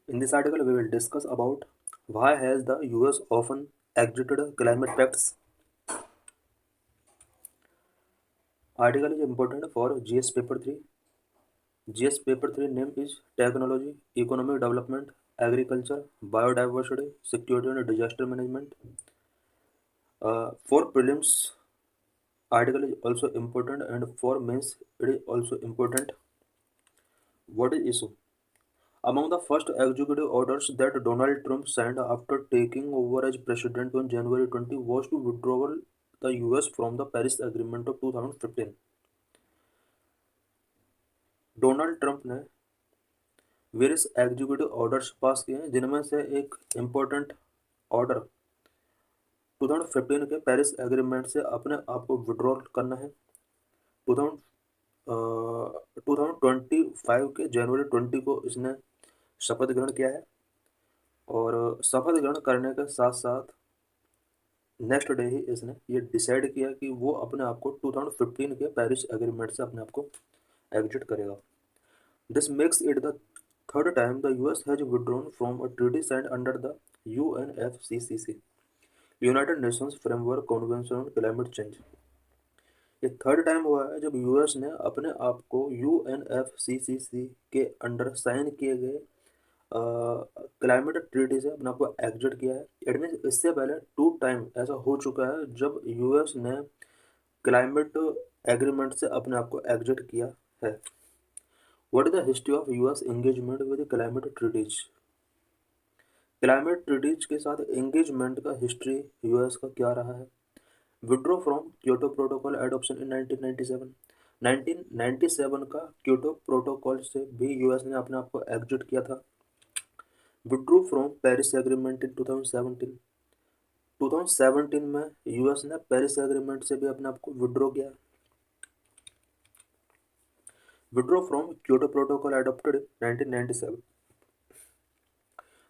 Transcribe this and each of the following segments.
In this article, we will discuss about why has the US often exited climate pacts. Article is important for GS paper 3. GS paper 3 name is Technology, Economic Development, Agriculture, Biodiversity, Security and Disaster Management. For prelims, article is also important, and for mains, it is also important. What is issue? Among the first executive orders that Donald Trump signed after taking over as president on January 20 was to withdraw the US from the Paris Agreement of 2015. Donald Trump ने various executive orders pass किए हैं, जिनमें से एक important order 2015 के Paris agreement से अपने आप को विड्रॉल करना है। 2025 के जनवरी 20 को इसने शपथ ग्रहण किया है, और शपथ ग्रहण करने के साथ साथ नेक्स्ट डे ही इसने ये डिसाइड किया कि वो अपने आप को 2015 के पेरिस एग्रीमेंट से अपने आप को एग्जिट करेगा। This makes it the third time the US has withdrawn from a treaty signed under the UNFCCC, United Nations Framework Convention on Climate Change। ये थर्ड टाइम हुआ है जब यूएस ने अपने आप को यूएनएफसीसीसी के अंडर साइन किए गए क्लाइमेट ट्रीटी से अपने आप को एग्जिट किया है। इट मीन इससे पहले टू टाइम ऐसा हो चुका है जब यूएस ने क्लाइमेट एग्रीमेंट से अपने आप को एग्जिट किया है। What is the history of US engagement with climate treaties? Climate treaties के साथ एंगेजमेंट का हिस्ट्री यूएस का क्या रहा है? Withdraw from Kyoto Protocol adoption in 1997। 1997 का क्योटो प्रोटोकॉल से भी यूएस ने अपने आप को एग्जिट किया था। Withdraw from Paris agreement in 2017। 2017 में यूएस ने पेरिस एग्रीमेंट से भी अपने आप को विड्रॉ किया। Withdraw from Kyoto protocol adopted in 1997।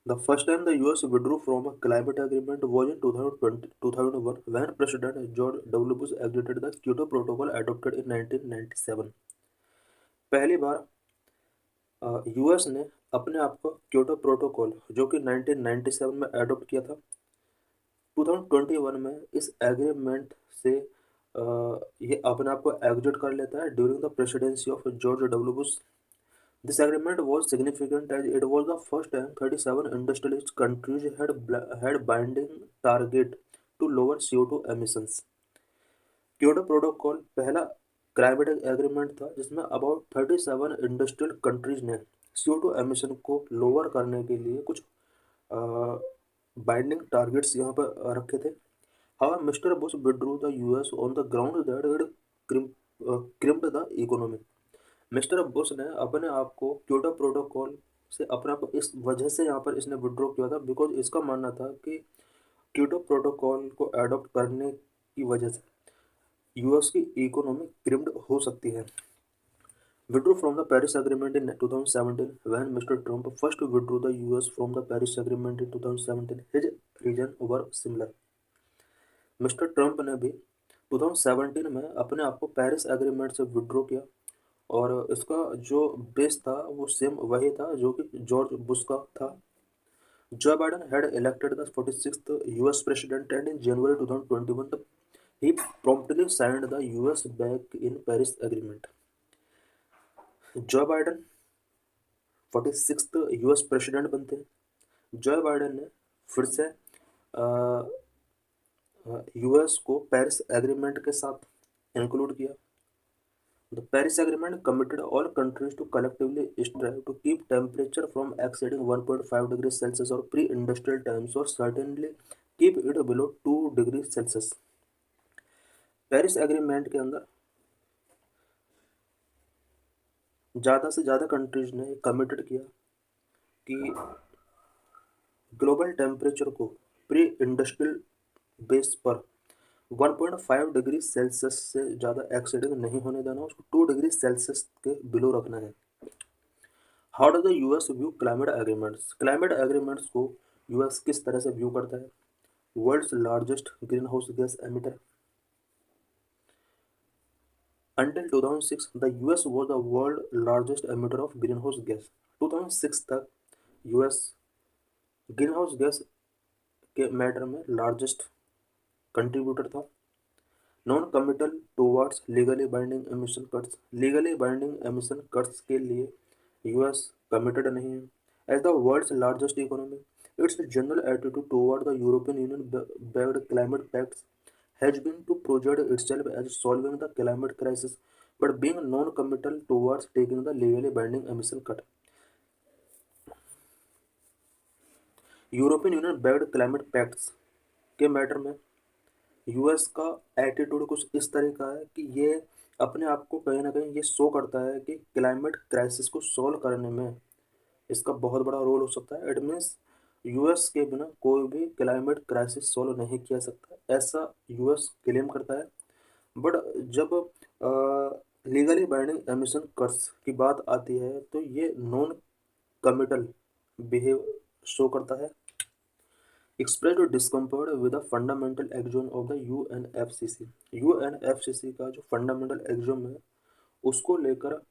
The first time the US withdrew from a climate agreement was in 2001 when President George W. Bush exited the Kyoto Protocol adopted in 1997। पहली बार US ने अपने आप को Kyoto protocol जो कि 1997 में adopt किया था, 2021 में इस एग्रीमेंट से ये अपने आप को एग्जिट कर लेता है during the presidency of George W Bush. This agreement was significant as it was the first time 37 industrialist countries had binding target to lower CO2 emissions। Kyoto protocol पहला क्लाइमेट एग्रीमेंट था जिसमें about 37 industrial countries ने CO2 emission को lower करने के लिए कुछ binding targets यहाँ पर रखे थे। However, Mr. Bush withdrew the US on the ground that it crimped the economy। Mister Bush ने अपने आप को क्योटो प्रोटोकॉल से अपने आप को इस वजह से यहाँ पर इसने विड्रॉ किया था बिकॉज इसका मानना था कि क्योटो प्रोटोकॉल को एडॉप्ट करने की वजह से यूएस की इकोनॉमी क्रिम्ड हो सकती है। Withdraw from the Paris agreement in 2017 when Mister Trump first withdraw the US from the Paris agreement in 2017 his reason were similar. Mister Trump ने भी 2017 में अपने आप को पेरिस एग्रीमेंट से विड्रॉ किया, और इसका जो बेस था वो सेम वही था जो कि जॉर्ज बुश का था। जो Biden had elected the 46th US president and in January 2021 he promptly signed the US back in Paris agreement. जो बाइडन 46th यूएस प्रेसिडेंट बनते हैं। जो बाइडन ने फिर से यूएस को पेरिस एग्रीमेंट के साथ इंक्लूड किया। The Paris Agreement committed all countries to collectively strive to keep temperature from exceeding 1.5 degrees Celsius or pre-industrial times, or certainly keep it below 2 degrees Celsius। Paris agreement के अंदर ज़्यादा से ज़्यादा countries ने committed किया कि global temperature को pre industrial base पर 1.5 डिग्री सेल्सियस से ज़्यादा एक्सीडिंग नहीं होने देना, उसको 2 डिग्री सेल्सियस के बिलो रखना है। How does the US view climate agreements? Climate agreements को यूएस किस तरह से व्यू करता है? World's largest greenhouse gas emitter. Until 2006, the US was the world largest emitter of greenhouse gas। 2006 तक यूएस ग्रीन हाउस गैस के matter में largest contributor था। Non committal towards legally binding emission cuts, legally binding emission cuts के लिए US committed नहीं है। As the world's largest economy, its general attitude toward the European Union backed climate pacts has been to project itself as solving the climate crisis, but being non-committal towards taking the legally binding emission cut. European Union backed climate pacts के matter में US का attitude कुछ इस तरह का है कि ये अपने आप को कहीं ना कहीं ये शो करता है कि क्लाइमेट क्राइसिस को सॉल्व करने में इसका बहुत बड़ा रोल हो सकता है। इट मीन्स यूएस के बिना कोई भी क्लाइमेट क्राइसिस सॉल्व नहीं किया सकता, ऐसा यूएस क्लेम करता है। बट जब लीगली बाइंडिंग एमिशन कट्स की बात आती है तो ये नॉन कमिटल बिहेव शो करता है। Express discomfort with the fundamental axiom of the UNFCCC, UNFCCC का जो फंडामेंटल एक्सियोम है उसको लेकर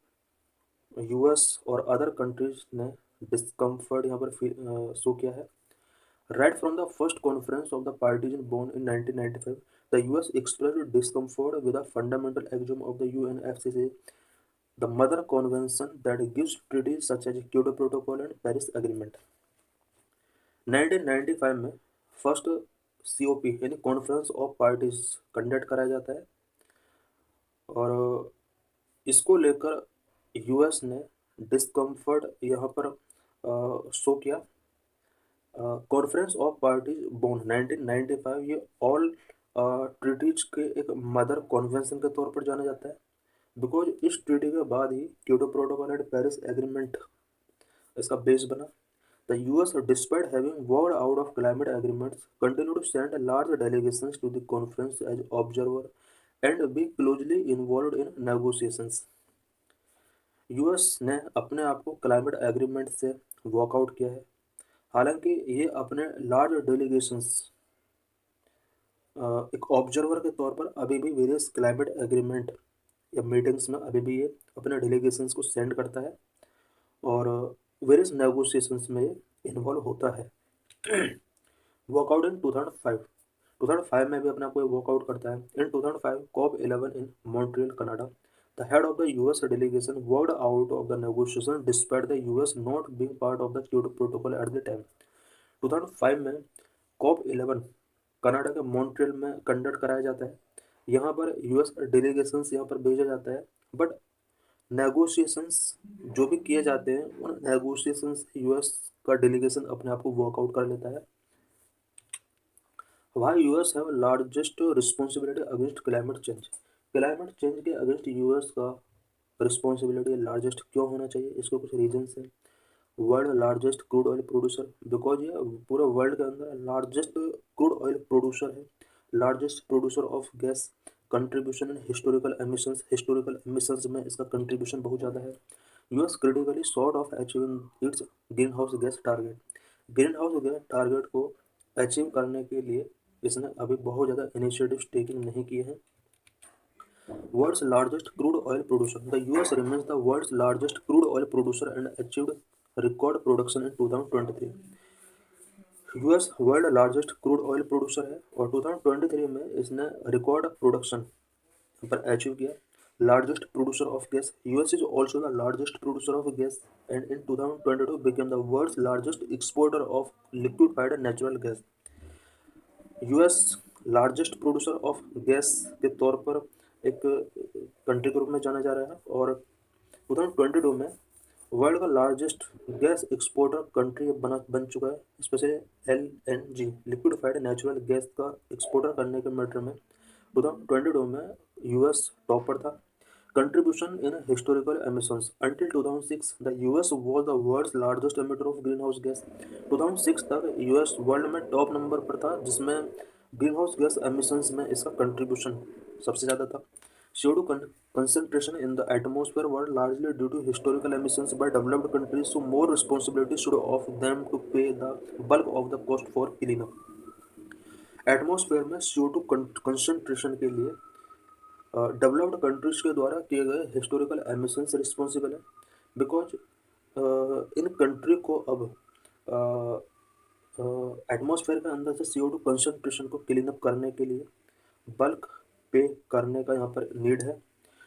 यूएस और अदर कंट्रीज ने डिस्कम्फर्ट यहाँ पर शो किया है। Right from the first conference of the parties in Bonn in 1995, the US expressed discomfort with the fundamental axiom of the UNFCCC, the mother convention that gives treaties such as Kyoto Protocol and Paris Agreement. 1995 में first COP यानी conference of parties conduct कराया जाता है और इसको लेकर US ने discomfort यहाँ पर शो किया। कॉन्फ्रेंस ऑफ पार्टीज बोन 1995 ये ऑल ट्रीटीज के एक मदर कॉन्वेंशन के तौर पर जाना जाता है, बिकॉज इस ट्रीटी के बाद ही Kyoto Protocol and Paris agreement इसका बेस बना। The US despite having worked out of climate agreements continue to send large delegations to the conference as observer and be closely involve in negotiations. US ने अपने आप को climate agreement से walkout किया है, हालांकि ये अपने लार्ज डेलीगेशंस एक ऑब्जर्वर के तौर पर अभी भी वेरियस क्लाइमेट एग्रीमेंट या मीटिंग्स में अभी भी ये अपने डेलीगेशंस को सेंड करता है और वेरियस नेगोशिएशंस में इन्वॉल्व होता है। वॉकआउट इन 2005 में भी अपने आप को वॉकआउट करता है। इन 2005 COP11 in Montreal Canada, the head of the US delegation walked out of the negotiation despite the US not being part of the Kyoto Protocol at the time. 2005 में COP11 कनाडा के Montreal में conduct कराया जाता है। यहाँ पर US delegations यहाँ पर भेजा जाता है, बट नेगोशिएशंस जो भी किए जाते हैं उन नेगोशिएशंस यूएस का डेलीगेशन अपने आप को वर्कआउट कर लेता है। Why US have largest responsibility against climate change? Climate change के अगेंस्ट यूएस का रिस्पॉन्सिबिलिटी लार्जेस्ट क्यों होना चाहिए, इसके कुछ रीजन्स हैं। World largest crude oil producer, because ये पूरे वर्ल्ड के अंदर लार्जेस्ट क्रूड ऑयल प्रोड्यूसर है, largest producer of gas, contribution in historical emissions में इसका कंट्रीब्यूशन बहुत ज़्यादा है। US critically short of achieving it's green house gas target, green house gas target को अचीव करने के लिए इसने अभी बहुत ज़्यादा इनिशिएटिव्स टेकिंग नहीं किए हैं। World's largest crude oil producer. The US remains the world's largest crude oil producer and achieved record production in 2023. US world largest crude oil producer है और 2023 में इसने रिकॉर्ड प्रोडक्शन पर अचीव किया। Largest producer of gas, US is also the largest producer of gas and in 2022 became the world's largest exporter of liquefied natural gas. US largest producer of gas के तौर पर एक country के रूप में जाना जा रहा है और 2022 में वर्ल्ड का लार्जेस्ट गैस एक्सपोर्टर कंट्री बन चुका है। Specially LNG liquefied natural gas का एक्सपोर्टर करने के मैटर में 2022 में यूएस टॉप पर था। Contribution in historical emissions until 2006 the US was the world's largest emitter of greenhouse gas. 2006 तक यूएस वर्ल्ड में टॉप नंबर पर था जिसमें ग्रीन हाउस गैस एमिशंस में इसका कंट्रीब्यूशन सबसे ज़्यादा था। CO2 concentration in the atmosphere were largely due to historical emissions by developed countries, so more responsibility should of them to pay the bulk of the cost for cleanup. Atmosphere में CO2 concentration के लिए developed countries के द्वारा किए गए historical emissions responsible है, because in country को अब एटमॉस्फेयर के अंदर से CO2 कंसंट्रेशन को क्लीन अप करने के लिए बल्क पे करने का यहाँ पर नीड है।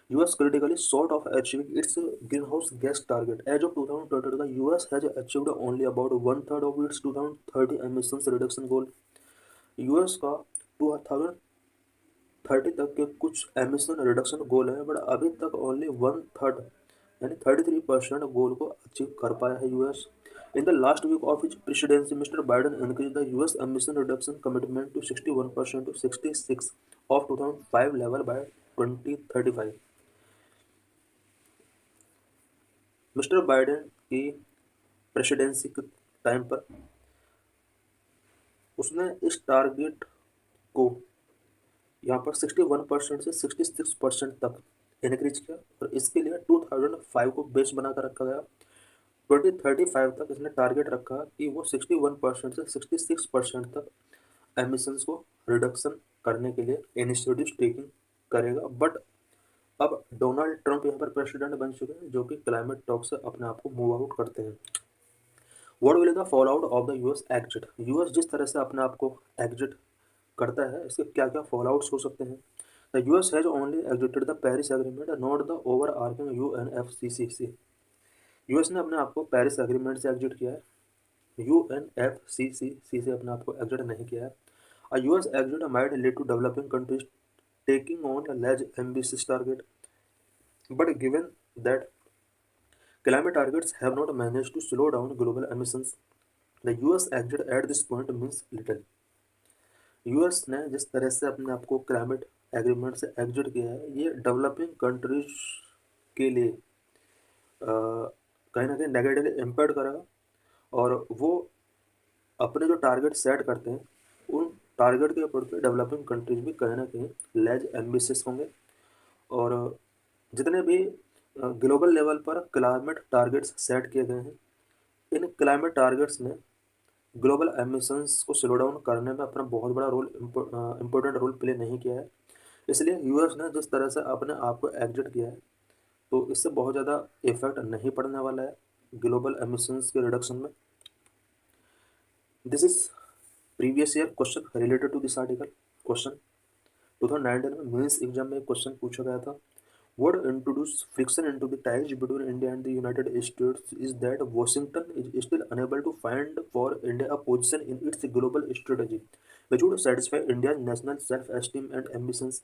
US critically short of achieving its greenhouse gas target. As of 2020, the US has achieved only about one third of its 2030 emissions reduction goal. US का 2030 तक के कुछ एमिशन रिडक्शन गोल है, बट अभी तक ओनली वन थर्ड यानी 33% गोल को achieve कर पाया है US. In the last week of his presidency, Mister Biden increase the US emission reduction commitment to 61% to 66 of 2005 level by 2035। Mister Biden की प्रेसिडेंसी के टाइम पर उसने इस टारगेट को यहाँ पर 61% से 66% तक इंक्रीज किया, और इसके लिए 2005 को बेस बना कर रखा गया। 2035 तक इसने टारगेट रखा कि वो 61% से 66% तक एमिशंस को रिडक्शन करने के लिए इनिशिएटिव टेकिंग करेगा। बट अब डोनाल्ड ट्रंप यहाँ पर प्रेसिडेंट बन चुके हैं, जो कि क्लाइमेट टॉक से अपने आप को मूव आउट करते हैं। What will the fall out of the US exit? US जिस तरह से अपने आप को एग्जिट करता है, इसके क्या क्या फॉल आउट्स हो सकते हैं? The US has only exerted the Paris agreement, not the overarching UNFCCC. US ने अपने आप को पेरिस एग्रीमेंट से एग्जिट किया है, यूएनएफसीसीसी से अपने आप को एग्जिट नहीं किया है। A US exit might lead to developing countries taking on a large ambitious target, but given that climate targets have not managed to slow down global emissions, the US exit at this point means little. US ने जिस तरह से अपने आप को climate agreement से exit किया है, ये डेवलपिंग कंट्रीज के लिए कहीं ना कहीं नेगेटिवली इम्पैक्ट करेगा, और वो अपने जो टारगेट सेट करते हैं उन टारगेट के ऊपर पे डेवलपिंग कंट्रीज भी कहीं ना कहीं लेज एम्बिशियस होंगे। और जितने भी ग्लोबल लेवल पर क्लाइमेट टारगेट्स सेट किए गए हैं, इन क्लाइमेट टारगेट्स ने ग्लोबल एमिशंस को स्लो डाउन करने में अपना बहुत बड़ा रोल इम्पोर्टेंट रोल प्ले नहीं किया है। इसलिए यूएस ने जिस तरह से अपने आप को एग्जिट किया है, तो इससे बहुत ज़्यादा इफेक्ट नहीं पड़ने वाला है ग्लोबल एमिशंस के रिडक्शन में। This is previous year question related to this article. Question 2019 में मेंस एग्जाम में क्वेश्चन पूछा गया था, what introduced friction into the ties between India and the United States is that Washington is still unable to find for India a position in its global strategy which would satisfy India's national self-esteem and ambitions.